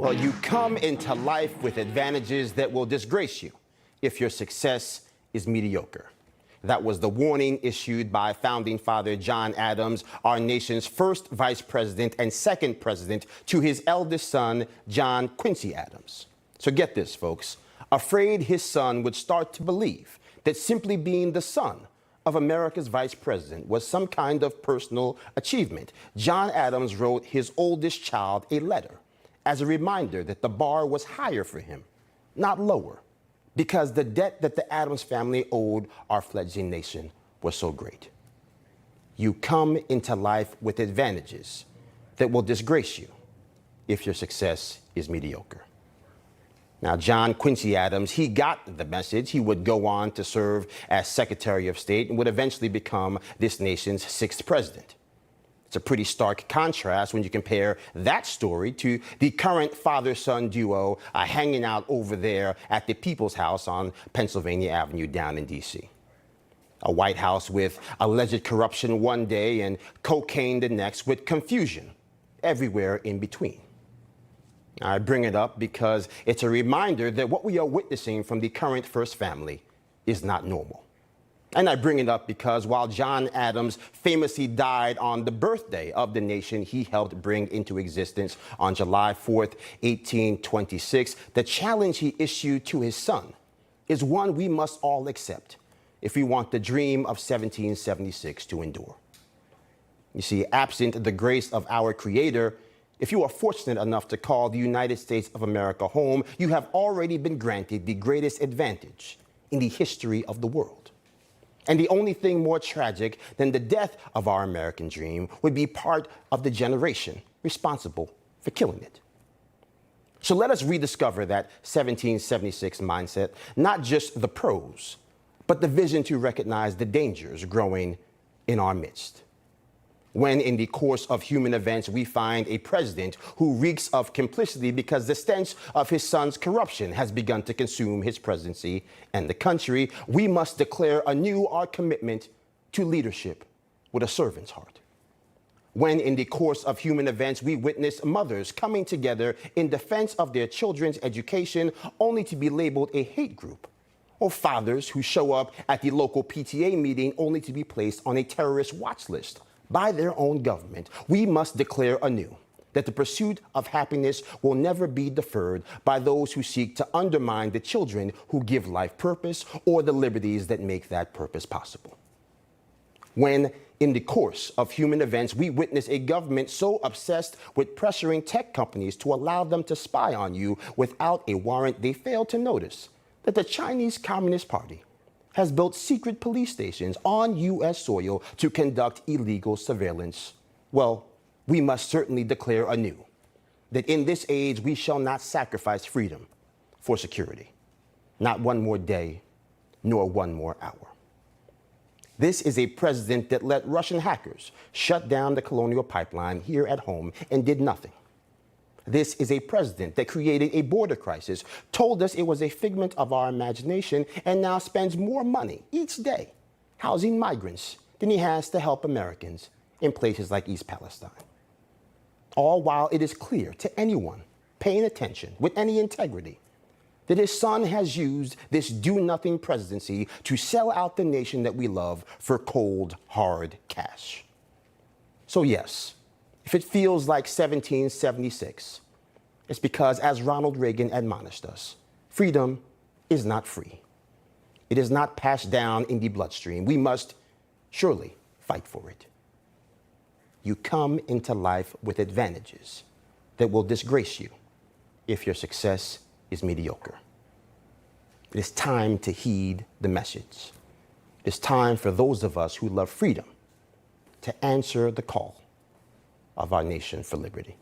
Well, you come into life with advantages that will disgrace you if your success is mediocre. That was the warning issued by founding father John Adams, our nation's first vice president and second president, to his eldest son, John Quincy Adams. So get this, folks. Afraid his son would start to believe that simply being the son of America's vice president was some kind of personal achievement, John Adams wrote his oldest child a letter as a reminder that the bar was higher for him, not lower, because the debt that the Adams family owed our fledgling nation was so great. You come into life with advantages that will disgrace you if your success is mediocre. Now, John Quincy Adams, he got the message. He would go on to serve as Secretary of State and would eventually become this nation's sixth president. It's a pretty stark contrast when you compare that story to the current father-son duo hanging out over there at the People's House on Pennsylvania Avenue down in D.C. A White House with alleged corruption one day and cocaine the next, with confusion everywhere in between. I bring it up because it's a reminder that what we are witnessing from the current First Family is not normal. And I bring it up because while John Adams famously died on the birthday of the nation he helped bring into existence on July 4th, 1826, the challenge he issued to his son is one we must all accept if we want the dream of 1776 to endure. You see, absent the grace of our Creator, if you are fortunate enough to call the United States of America home, you have already been granted the greatest advantage in the history of the world. And the only thing more tragic than the death of our American dream would be part of the generation responsible for killing it. So let us rediscover that 1776 mindset, not just the pros, but the vision to recognize the dangers growing in our midst. When in the course of human events we find a president who reeks of complicity because the stench of his son's corruption has begun to consume his presidency and the country, we must declare anew our commitment to leadership with a servant's heart. When in the course of human events we witness mothers coming together in defense of their children's education only to be labeled a hate group, or fathers who show up at the local PTA meeting only to be placed on a terrorist watch list by their own government, we must declare anew that the pursuit of happiness will never be deferred by those who seek to undermine the children who give life purpose or the liberties that make that purpose possible. When, in the course of human events, we witness a government so obsessed with pressuring tech companies to allow them to spy on you without a warrant, they fail to notice that the Chinese Communist Party has built secret police stations on U.S. soil to conduct illegal surveillance. Well, we must certainly declare anew that in this age we shall not sacrifice freedom for security. Not one more day, nor one more hour. This is a president that let Russian hackers shut down the colonial pipeline here at home and did nothing. This is a president that created a border crisis, told us it was a figment of our imagination, and now spends more money each day housing migrants than he has to help Americans in places like East Palestine. All while it is clear to anyone paying attention with any integrity that his son has used this do-nothing presidency to sell out the nation that we love for cold, hard cash. So yes, if it feels like 1776, it's because, as Ronald Reagan admonished us, freedom is not free. It is not passed down in the bloodstream. We must surely fight for it. You come into life with advantages that will disgrace you if your success is mediocre. It is time to heed the message. It is time for those of us who love freedom to answer the call of our nation for liberty.